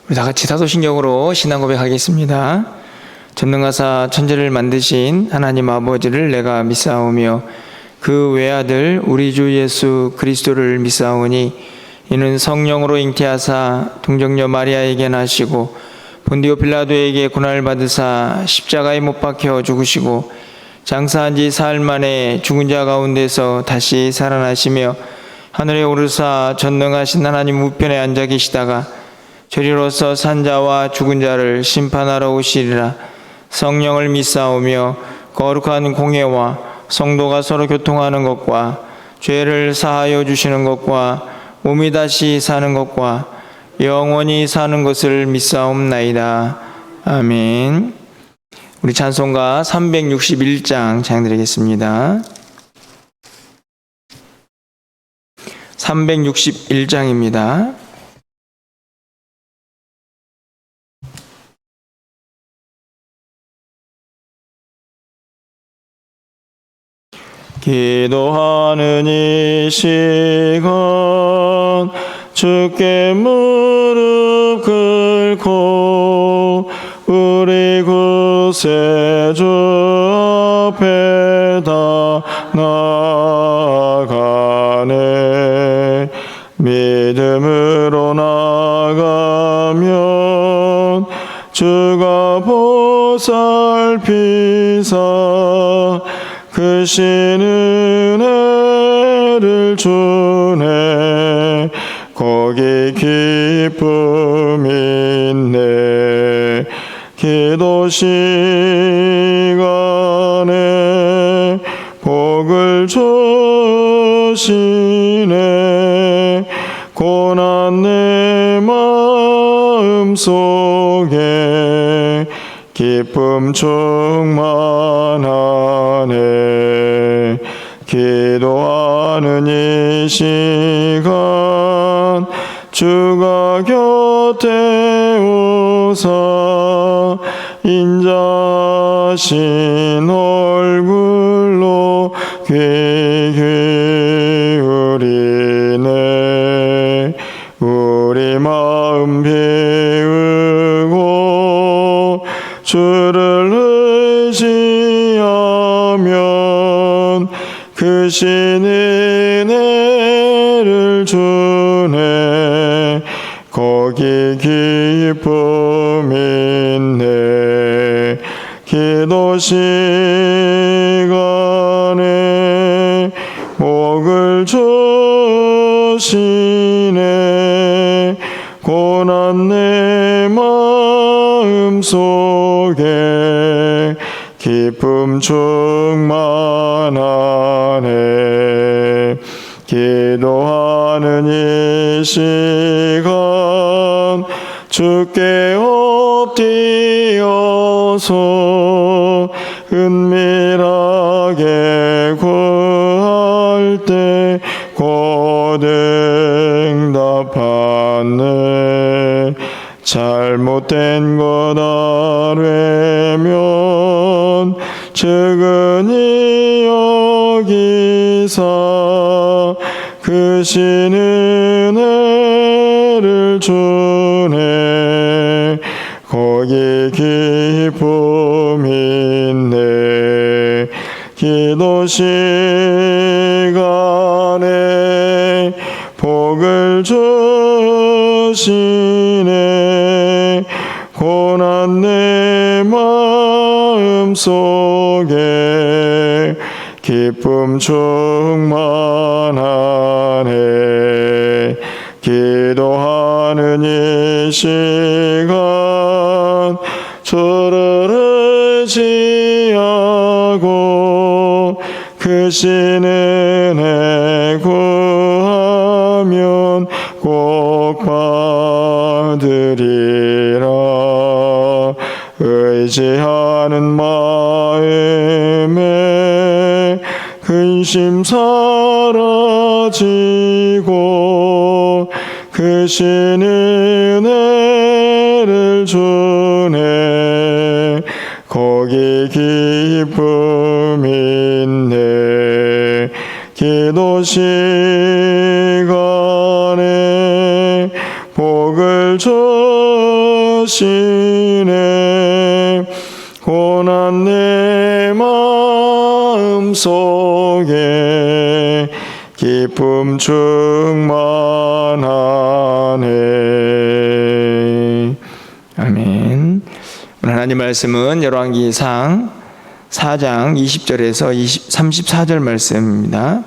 우리 다 같이 사도신경으로 신앙 고백하겠습니다. 전능하사 천지를 만드신 하나님 아버지를 내가 믿사오며 그 외아들 우리 주 예수 그리스도를 믿사오니 이는 성령으로 잉태하사 동정녀 마리아에게 나시고 본디오 빌라도에게 고난을 받으사 십자가에 못 박혀 죽으시고 장사한 지 사흘 만에 죽은 자 가운데서 다시 살아나시며 하늘에 오르사 전능하신 하나님 우편에 앉아 계시다가 저리로서 산자와 죽은 자를 심판하러 오시리라. 성령을 믿사오며 거룩한 공예와 성도가 서로 교통하는 것과 죄를 사하여 주시는 것과 몸이 다시 사는 것과 영원히 사는 것을 믿사옵나이다. 아멘. 우리 찬송가 361장 찬양드리겠습니다. 361장입니다. 기도하는 이 시간 주께 무릎 꿇고 우리 구세주 앞에 다 나아가네. 믿음으로 나가면 주가 보살피사 크신 은혜를 주네. 거기 기쁨 있네. 기도 시간에 복을 주시네. 고난 내 마음 속에 기쁨 충만하네. 기도하는 이 시간 주가 곁에 오사 인자신 얼굴로 귀 기울이네. 우리 마음 비우고 주를 의지하면 크신 은혜를 주네. 거기 기쁨 있네. 기도 시간에 복을 주시네. 고난 내 마음 속에 기쁨 충만하네. 기도하는 이 시간 주께 엎드려서 은밀하게 구할 때 곧 응답하네. 잘못된 것 아뢰면 측은히 여기사 크신 은혜를 주네. 거기 기쁨 있네. 기도 시간에 복을 주시네. 고난 내 마음 속에 기쁨 충만하네. 기도하는 이 시간 주를 의지하고 크신 은혜 구하면 꼭 받으리라. 의지하는 마음에 근심 사라지고 크신 은혜를 주네. 거기 기쁨 있네. 기도 시간에 복을 힘을 주시네. 고난 내 마음 속에 기쁨 충만하네. 아멘. 오늘 하나님 말씀은 열왕기상 4장 20절에서 34절 말씀입니다.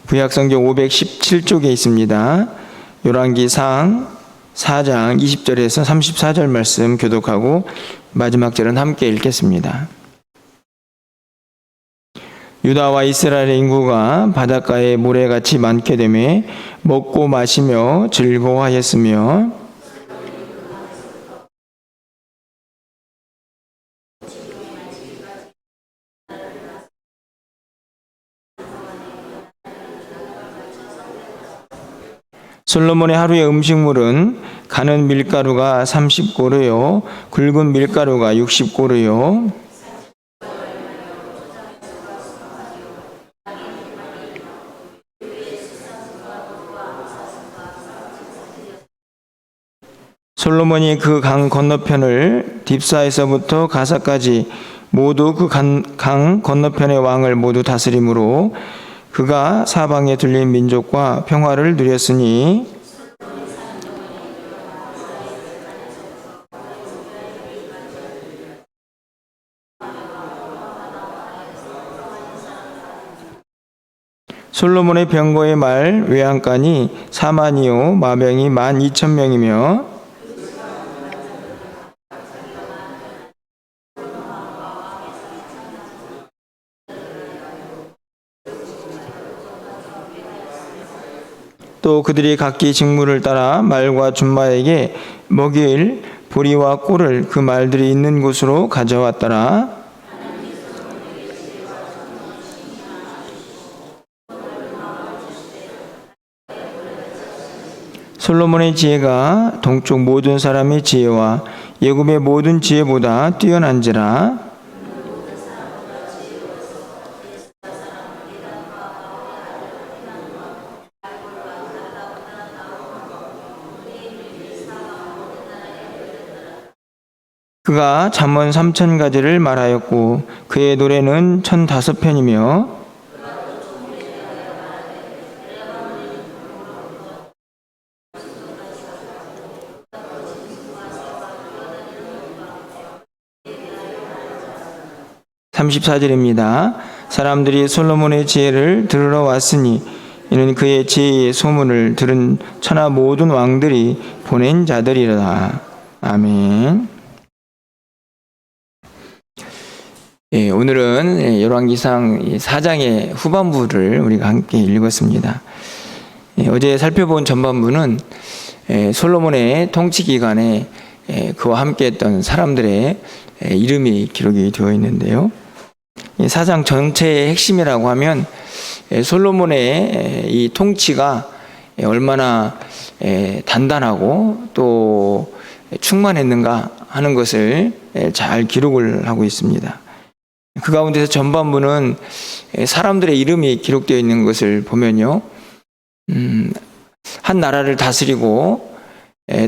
구약성경 517쪽에 있습니다. 열왕기상 4장 20절에서 34절 말씀 교독하고 마지막 절은 함께 읽겠습니다. 유다와 이스라엘의 인구가 바닷가에 모래같이 많게 되매 먹고 마시며 즐거워하였으며 솔로몬의 하루의 음식물은 가는 밀가루가 30고르요 굵은 밀가루가 60고르요 솔로몬이 그 강 건너편을 딥사에서부터 가사까지 모두 그 강 건너편의 왕을 모두 다스림으로 그가 사방에 둘린 민족과 평화를 누렸으니 솔로몬의 병거의 말 외양간이 4만이요 마병이 12,000명이며 또 그들이 각기 직무를 따라 말과 준마에게 먹일 보리와 꿀을 그 말들이 있는 곳으로 가져왔더라. 솔로몬의 지혜가 동쪽 모든 사람의 지혜와 예굽의 모든 지혜보다 뛰어난지라. 그가 잠언 3,000가지를 말하였고 그의 노래는 1,005편이며 (34절입니다) 사람들이 솔로몬의 지혜를 들으러 왔으니 이는 그의 지혜의 소문을 들은 천하 모든 왕들이 보낸 자들이라. 아멘. 예, 오늘은 열왕기상 4장의 후반부를 우리가 함께 읽었습니다. 예, 어제 살펴본 전반부는 솔로몬의 통치 기간에 그와 함께했던 사람들의 이름이 기록이 되어 있는데요. 이 4장 전체의 핵심이라고 하면 솔로몬의 이 통치가 얼마나 단단하고 또 충만했는가 하는 것을 잘 기록을 하고 있습니다. 그 가운데서 전반부는 사람들의 이름이 기록되어 있는 것을 보면요, 한 나라를 다스리고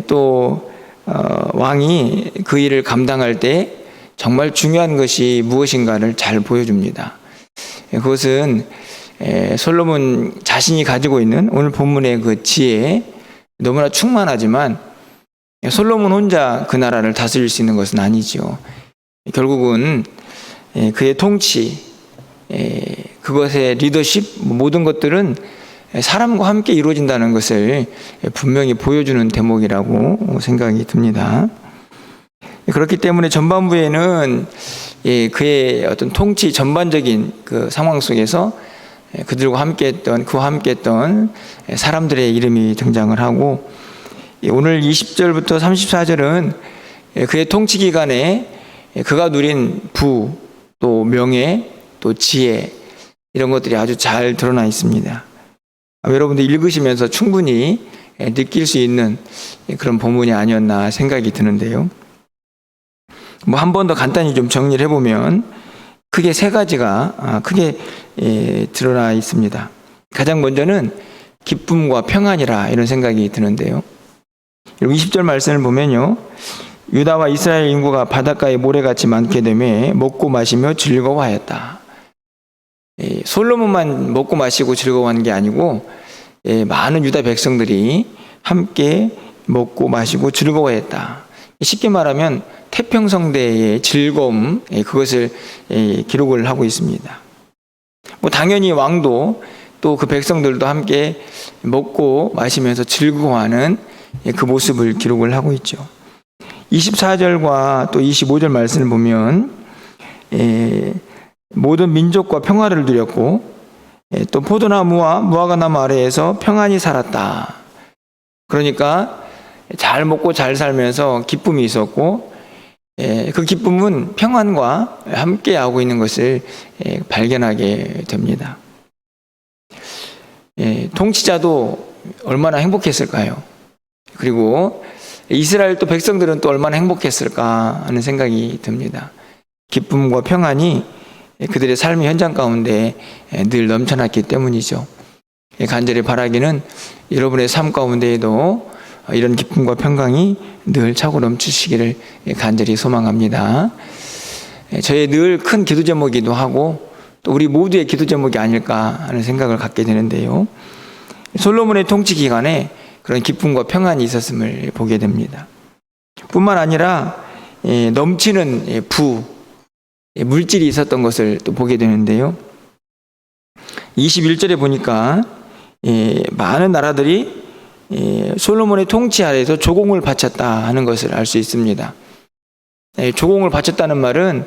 또 왕이 그 일을 감당할 때 정말 중요한 것이 무엇인가를 잘 보여줍니다. 그것은 솔로몬 자신이 가지고 있는 오늘 본문의 그 지혜, 너무나 충만하지만 솔로몬 혼자 그 나라를 다스릴 수 있는 것은 아니죠. 결국은 그의 통치, 그것의 리더십, 모든 것들은 사람과 함께 이루어진다는 것을 분명히 보여주는 대목이라고 생각이 듭니다. 그렇기 때문에 전반부에는 그의 어떤 통치 전반적인 그 상황 속에서 그들과 함께했던, 그와 함께했던 사람들의 이름이 등장을 하고, 오늘 20절부터 34절은 그의 통치 기간에 그가 누린 부, 또 명예, 또 지혜, 이런 것들이 아주 잘 드러나 있습니다. 여러분들 읽으시면서 충분히 느낄 수 있는 그런 본문이 아니었나 생각이 드는데요. 한 번 더 간단히 좀 정리를 해보면 크게 세 가지가 크게 드러나 있습니다. 가장 먼저는 기쁨과 평안이라 이런 생각이 드는데요. 20절 말씀을 보면요. 유다와 이스라엘 인구가 바닷가에 모래같이 많게 되매 먹고 마시며 즐거워하였다. 솔로몬만 먹고 마시고 즐거워한 게 아니고 많은 유다 백성들이 함께 먹고 마시고 즐거워했다. 쉽게 말하면 태평성대의 즐거움, 그것을 기록을 하고 있습니다. 당연히 왕도 또 그 백성들도 함께 먹고 마시면서 즐거워하는 그 모습을 기록을 하고 있죠. 24절과 또 25절 말씀을 보면 모든 민족과 평화를 누렸고 또 포도나무와 무화과나무 아래에서 평안히 살았다. 그러니까 잘 먹고 잘 살면서 기쁨이 있었고 그 기쁨은 평안과 함께하고 있는 것을 발견하게 됩니다. 통치자도 얼마나 행복했을까요? 그리고 이스라엘 또 백성들은 또 얼마나 행복했을까 하는 생각이 듭니다. 기쁨과 평안이 그들의 삶의 현장 가운데 늘 넘쳐났기 때문이죠. 간절히 바라기는 여러분의 삶 가운데에도 이런 기쁨과 평강이 늘 차고 넘치시기를 간절히 소망합니다. 저의 늘 큰 기도 제목이기도 하고 또 우리 모두의 기도 제목이 아닐까 하는 생각을 갖게 되는데요. 솔로몬의 통치 기간에 그런 기쁨과 평안이 있었음을 보게 됩니다. 뿐만 아니라 넘치는 물질이 있었던 것을 또 보게 되는데요. 21절에 보니까 많은 나라들이 솔로몬의 통치 아래에서 조공을 바쳤다 하는 것을 알 수 있습니다. 조공을 바쳤다는 말은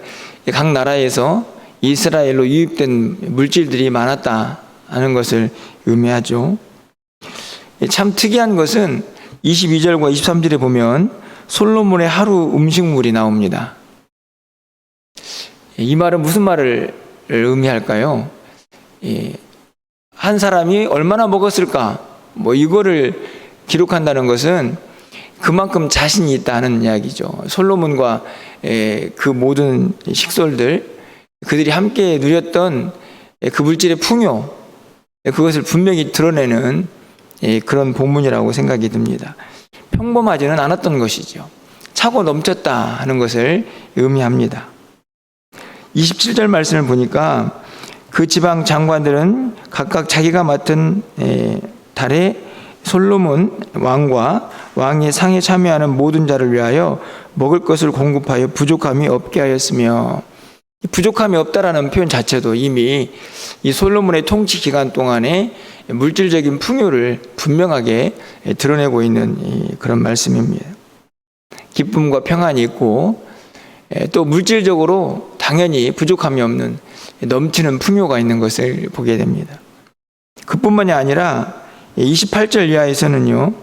각 나라에서 이스라엘로 유입된 물질들이 많았다 하는 것을 의미하죠. 참 특이한 것은 22절과 23절에 보면 솔로몬의 하루 음식물이 나옵니다. 이 말은 무슨 말을 의미할까요? 한 사람이 얼마나 먹었을까? 이거를 기록한다는 것은 그만큼 자신이 있다는 이야기죠. 솔로몬과 그 모든 식솔들, 그들이 함께 누렸던 그 물질의 풍요, 그것을 분명히 드러내는 그런 본문이라고 생각이 듭니다. 평범하지는 않았던 것이죠. 차고 넘쳤다 하는 것을 의미합니다. 27절 말씀을 보니까 그 지방 장관들은 각각 자기가 맡은 달에 솔로몬 왕과 왕의 상에 참여하는 모든 자를 위하여 먹을 것을 공급하여 부족함이 없게 하였으며, 부족함이 없다라는 표현 자체도 이미 이 솔로몬의 통치 기간 동안에 물질적인 풍요를 분명하게 드러내고 있는 그런 말씀입니다. 기쁨과 평안이 있고 또 물질적으로 당연히 부족함이 없는 넘치는 풍요가 있는 것을 보게 됩니다. 그뿐만이 아니라 28절 이하에서는요,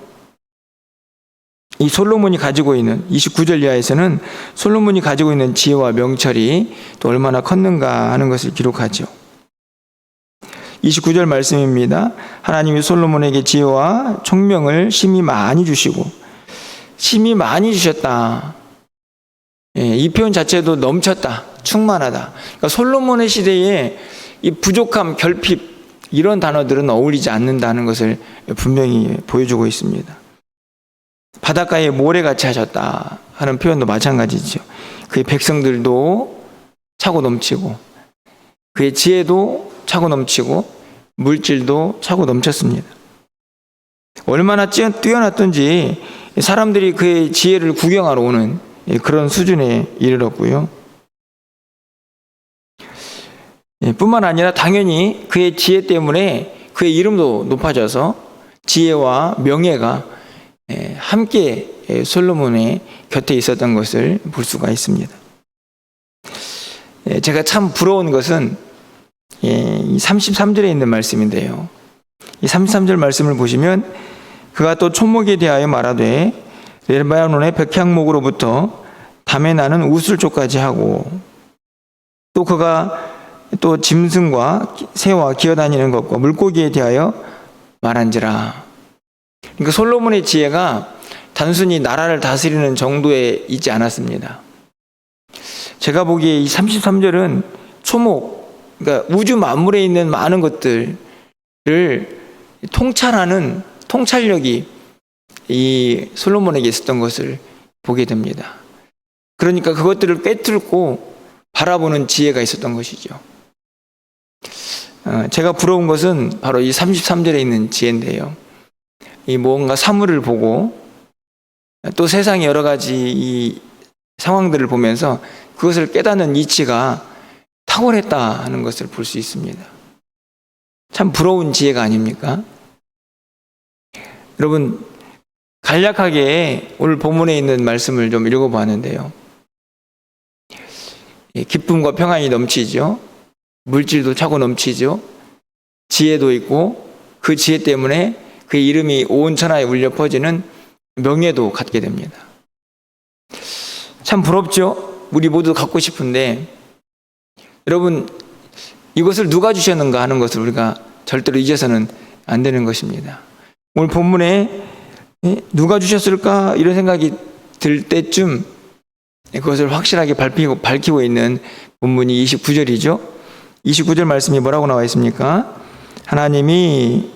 이 솔로몬이 가지고 있는 29절 이하에서는 솔로몬이 가지고 있는 지혜와 명철이 또 얼마나 컸는가 하는 것을 기록하죠. 29절 말씀입니다. 하나님이 솔로몬에게 지혜와 총명을 심히 많이 주시고, 심히 많이 주셨다. 이 표현 자체도 넘쳤다, 충만하다. 그러니까 솔로몬의 시대에 이 부족함, 결핍 이런 단어들은 어울리지 않는다는 것을 분명히 보여주고 있습니다. 바닷가에 모래같이 하셨다 하는 표현도 마찬가지죠. 그의 백성들도 차고 넘치고 그의 지혜도 차고 넘치고 물질도 차고 넘쳤습니다. 얼마나 뛰어났던지 사람들이 그의 지혜를 구경하러 오는 그런 수준에 이르렀고요. 뿐만 아니라 당연히 그의 지혜 때문에 그의 이름도 높아져서 지혜와 명예가 함께 솔로몬의 곁에 있었던 것을 볼 수가 있습니다. 제가 참 부러운 것은 이 33절에 있는 말씀인데요. 이 33절 말씀을 보시면 그가 또 초목에 대하여 말하되 레바논의 백향목으로부터 담에 나는 우슬초까지 하고, 또 그가 또 짐승과 새와 기어다니는 것과 물고기에 대하여 말한지라. 그러니까 솔로몬의 지혜가 단순히 나라를 다스리는 정도에 있지 않았습니다. 제가 보기에 이 33절은 초목, 그러니까 우주 만물에 있는 많은 것들을 통찰하는 통찰력이 이 솔로몬에게 있었던 것을 보게 됩니다. 그러니까 그것들을 꿰뚫고 바라보는 지혜가 있었던 것이죠. 제가 부러운 것은 바로 이 33절에 있는 지혜인데요. 이 뭔가 사물을 보고 또 세상의 여러 가지 이 상황들을 보면서 그것을 깨닫는 이치가 탁월했다 하는 것을 볼 수 있습니다. 참 부러운 지혜가 아닙니까? 여러분, 간략하게 오늘 본문에 있는 말씀을 좀 읽어보았는데요. 기쁨과 평안이 넘치죠. 물질도 차고 넘치죠. 지혜도 있고 그 지혜 때문에 그의 이름이 온 천하에 울려 퍼지는 명예도 갖게 됩니다. 참 부럽죠? 우리 모두 갖고 싶은데 여러분, 이것을 누가 주셨는가 하는 것을 우리가 절대로 잊어서는 안 되는 것입니다. 오늘 본문에 누가 주셨을까 이런 생각이 들 때쯤 그것을 확실하게 밝히고 있는 본문이 29절이죠. 29절 말씀이 뭐라고 나와 있습니까? 하나님이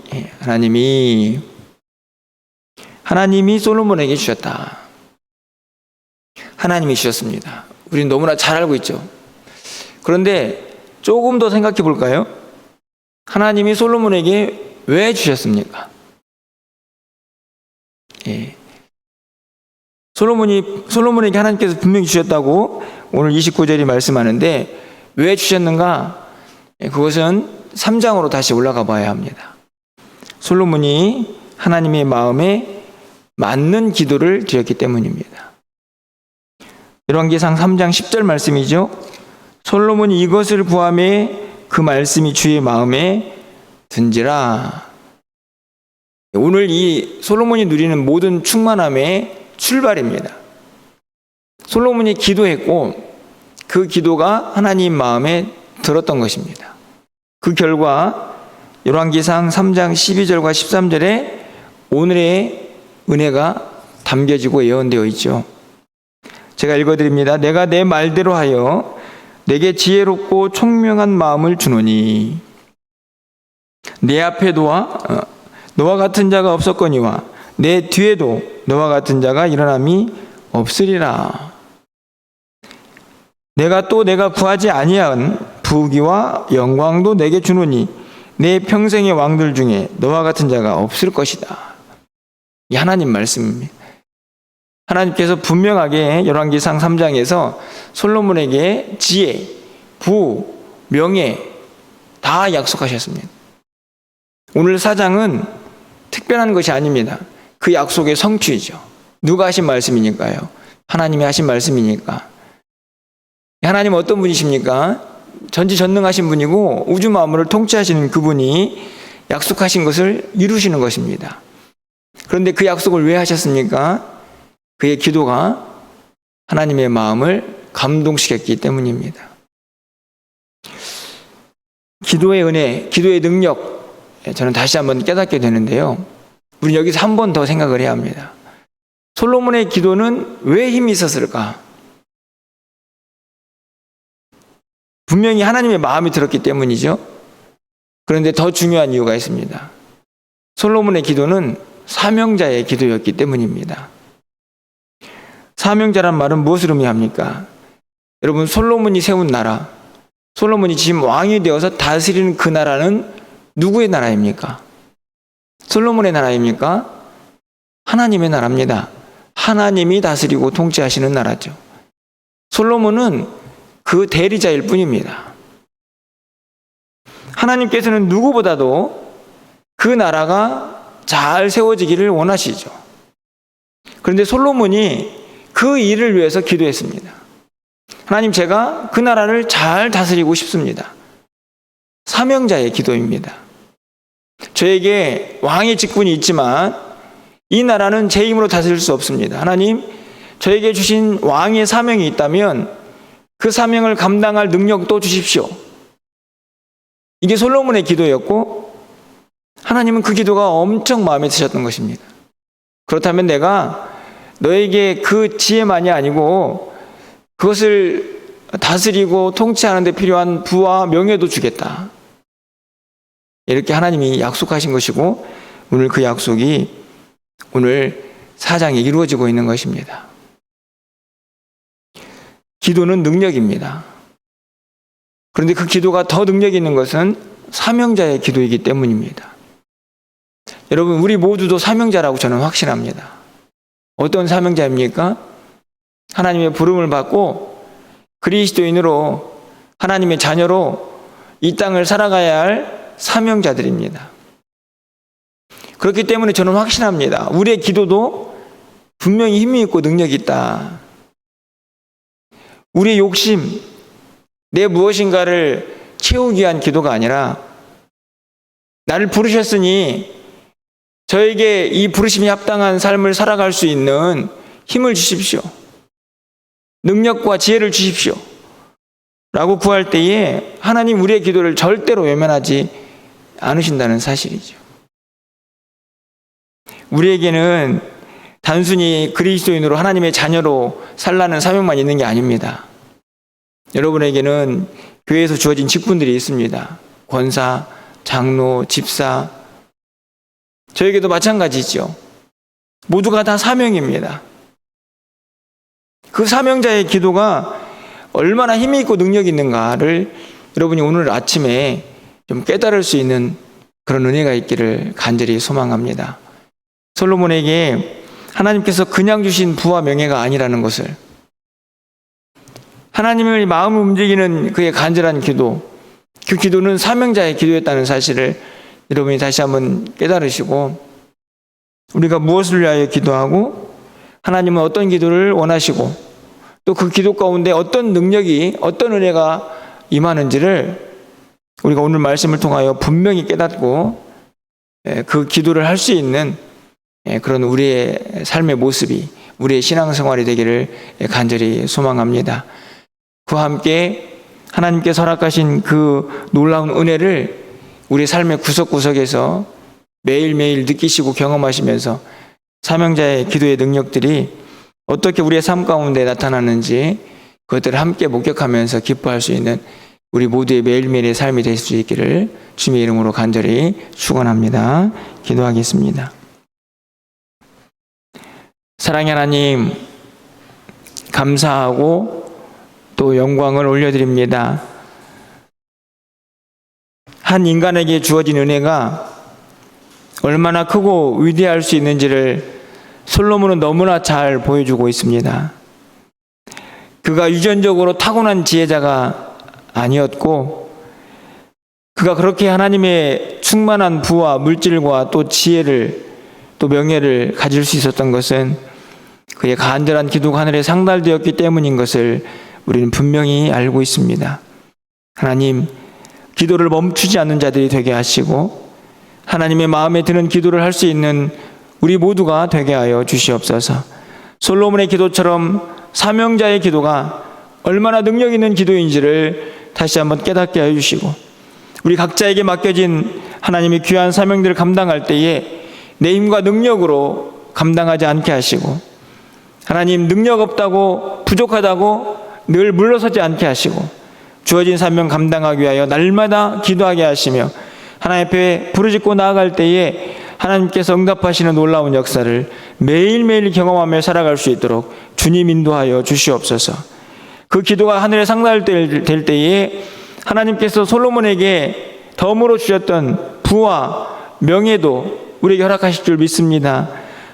솔로몬에게 주셨다. 하나님이 주셨습니다. 우리는 너무나 잘 알고 있죠. 그런데 조금 더 생각해 볼까요? 하나님이 솔로몬에게 왜 주셨습니까? 솔로몬에게 하나님께서 분명히 주셨다고 오늘 29절이 말씀하는데 왜 주셨는가? 그것은 3장으로 다시 올라가 봐야 합니다. 솔로몬이 하나님의 마음에 맞는 기도를 드렸기 때문입니다. 열왕기상 3장 10절 말씀이죠. 솔로몬이 이것을 구하매 그 말씀이 주의 마음에 든지라. 오늘 이 솔로몬이 누리는 모든 충만함의 출발입니다. 솔로몬이 기도했고 그 기도가 하나님 마음에 들었던 것입니다. 그 결과 열왕기상 3장 12절과 13절에 오늘의 은혜가 담겨지고 예언되어 있죠. 제가 읽어드립니다. 내가 내 말대로 하여 내게 지혜롭고 총명한 마음을 주노니 내 앞에 너와 같은 자가 없었거니와 내 뒤에도 너와 같은 자가 일어남이 없으리라. 내가 구하지 아니한 부귀와 영광도 내게 주노니 내 평생의 왕들 중에 너와 같은 자가 없을 것이다. 이 하나님 말씀입니다. 하나님께서 분명하게 열왕기상 3장에서 솔로몬에게 지혜, 부, 명예 다 약속하셨습니다. 오늘 4장은 특별한 것이 아닙니다. 그 약속의 성취이죠. 누가 하신 말씀이니까요? 하나님이 하신 말씀이니까. 하나님 어떤 분이십니까? 전지전능하신 분이고 우주 만물을 통치하시는 그분이 약속하신 것을 이루시는 것입니다. 그런데 그 약속을 왜 하셨습니까? 그의 기도가 하나님의 마음을 감동시켰기 때문입니다. 기도의 은혜, 기도의 능력, 저는 다시 한번 깨닫게 되는데요. 우리 여기서 한 번 더 생각을 해야 합니다. 솔로몬의 기도는 왜 힘이 있었을까? 분명히 하나님의 마음이 들었기 때문이죠. 그런데 더 중요한 이유가 있습니다. 솔로몬의 기도는 사명자의 기도였기 때문입니다. 사명자란 말은 무엇을 의미합니까? 여러분, 솔로몬이 세운 나라, 솔로몬이 지금 왕이 되어서 다스리는 그 나라는 누구의 나라입니까? 솔로몬의 나라입니까? 하나님의 나라입니다. 하나님이 다스리고 통치하시는 나라죠. 솔로몬은 그 대리자일 뿐입니다. 하나님께서는 누구보다도 그 나라가 잘 세워지기를 원하시죠. 그런데 솔로몬이 그 일을 위해서 기도했습니다. 하나님, 제가 그 나라를 잘 다스리고 싶습니다. 사명자의 기도입니다. 저에게 왕의 직분이 있지만 이 나라는 제 힘으로 다스릴 수 없습니다. 하나님, 저에게 주신 왕의 사명이 있다면 그 사명을 감당할 능력도 주십시오. 이게 솔로몬의 기도였고 하나님은 그 기도가 엄청 마음에 드셨던 것입니다. 그렇다면 내가 너에게 그 지혜만이 아니고 그것을 다스리고 통치하는 데 필요한 부와 명예도 주겠다. 이렇게 하나님이 약속하신 것이고 오늘 그 약속이 오늘 4장에 이루어지고 있는 것입니다. 기도는 능력입니다. 그런데 그 기도가 더 능력이 있는 것은 사명자의 기도이기 때문입니다. 여러분, 우리 모두도 사명자라고 저는 확신합니다. 어떤 사명자입니까? 하나님의 부름을 받고 그리스도인으로 하나님의 자녀로 이 땅을 살아가야 할 사명자들입니다. 그렇기 때문에 저는 확신합니다. 우리의 기도도 분명히 힘이 있고 능력이 있다. 우리의 욕심, 내 무엇인가를 채우기 위한 기도가 아니라 나를 부르셨으니 저에게 이 부르심이 합당한 삶을 살아갈 수 있는 힘을 주십시오. 능력과 지혜를 주십시오. 라고 구할 때에 하나님 우리의 기도를 절대로 외면하지 않으신다는 사실이죠. 우리에게는 단순히 그리스도인으로 하나님의 자녀로 살라는 사명만 있는 게 아닙니다. 여러분에게는 교회에서 주어진 직분들이 있습니다. 권사, 장로, 집사, 저에게도 마찬가지죠. 모두가 다 사명입니다. 그 사명자의 기도가 얼마나 힘이 있고 능력이 있는가를 여러분이 오늘 아침에 좀 깨달을 수 있는 그런 은혜가 있기를 간절히 소망합니다. 솔로몬에게 하나님께서 그냥 주신 부와 명예가 아니라는 것을, 하나님의 마음을 움직이는 그의 간절한 기도, 그 기도는 사명자의 기도였다는 사실을 여러분이 다시 한번 깨달으시고, 우리가 무엇을 위하여 기도하고 하나님은 어떤 기도를 원하시고 또 그 기도 가운데 어떤 능력이, 어떤 은혜가 임하는지를 우리가 오늘 말씀을 통하여 분명히 깨닫고 그 기도를 할 수 있는 그런 우리의 삶의 모습이, 우리의 신앙생활이 되기를 간절히 소망합니다. 그와 함께 하나님께서 허락하신 그 놀라운 은혜를 우리 삶의 구석구석에서 매일매일 느끼시고 경험하시면서 사명자의 기도의 능력들이 어떻게 우리의 삶 가운데 나타나는지 그것들을 함께 목격하면서 기뻐할 수 있는 우리 모두의 매일매일의 삶이 될 수 있기를 주님의 이름으로 간절히 축원합니다. 기도하겠습니다. 사랑의 하나님, 감사하고 또 영광을 올려드립니다. 한 인간에게 주어진 은혜가 얼마나 크고 위대할 수 있는지를 솔로몬은 너무나 잘 보여주고 있습니다. 그가 유전적으로 타고난 지혜자가 아니었고, 그가 그렇게 하나님의 충만한 부와 물질과 또 지혜를, 또 명예를 가질 수 있었던 것은 그의 간절한 기도가 하늘에 상달되었기 때문인 것을 우리는 분명히 알고 있습니다. 하나님, 기도를 멈추지 않는 자들이 되게 하시고 하나님의 마음에 드는 기도를 할 수 있는 우리 모두가 되게 하여 주시옵소서. 솔로몬의 기도처럼 사명자의 기도가 얼마나 능력 있는 기도인지를 다시 한번 깨닫게 하여 주시고, 우리 각자에게 맡겨진 하나님의 귀한 사명들을 감당할 때에 내 힘과 능력으로 감당하지 않게 하시고, 하나님 능력 없다고, 부족하다고 늘 물러서지 않게 하시고, 주어진 사명 감당하기 위하여 날마다 기도하게 하시며 하나님 앞에 부르짖고 나아갈 때에 하나님께서 응답하시는 놀라운 역사를 매일매일 경험하며 살아갈 수 있도록 주님 인도하여 주시옵소서. 그 기도가 하늘에 상달될 때에 하나님께서 솔로몬에게 덤으로 주셨던 부와 명예도 우리에게 허락하실 줄 믿습니다.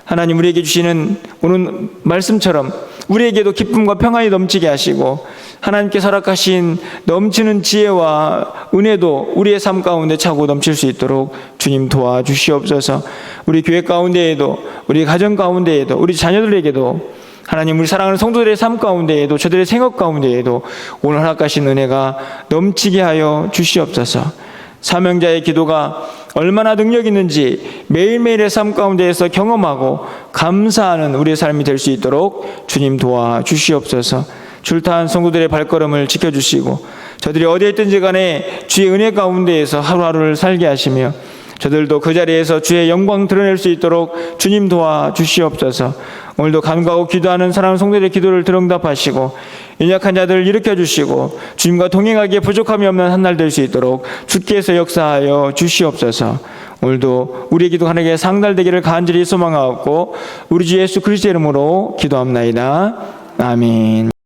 하나님, 우리에게 주시는 오늘 말씀처럼 우리에게도 기쁨과 평안이 넘치게 하시고 하나님께서 허락하신 넘치는 지혜와 은혜도 우리의 삶 가운데 차고 넘칠 수 있도록 주님 도와주시옵소서. 우리 교회 가운데에도, 우리 가정 가운데에도, 우리 자녀들에게도, 하나님 우리 사랑하는 성도들의 삶 가운데에도, 저들의 생업 가운데에도 오늘 허락하신 은혜가 넘치게 하여 주시옵소서. 사명자의 기도가 얼마나 능력 있는지 매일매일의 삶 가운데에서 경험하고 감사하는 우리의 삶이 될 수 있도록 주님 도와주시옵소서. 줄타한 성도들의 발걸음을 지켜주시고 저들이 어디에 있든지 간에 주의 은혜 가운데에서 하루하루를 살게 하시며 저들도 그 자리에서 주의 영광 드러낼 수 있도록 주님 도와주시옵소서. 오늘도 간구하고 기도하는 사랑하는 성도들의 기도를 들응답하시고 연약한 자들을 일으켜주시고 주님과 동행하기에 부족함이 없는 한 날 될 수 있도록 주께서 역사하여 주시옵소서. 오늘도 우리의 기도 하나님께 상달되기를 간절히 소망하옵고 우리 주 예수 그리스도의 이름으로 기도합나이다. 아멘.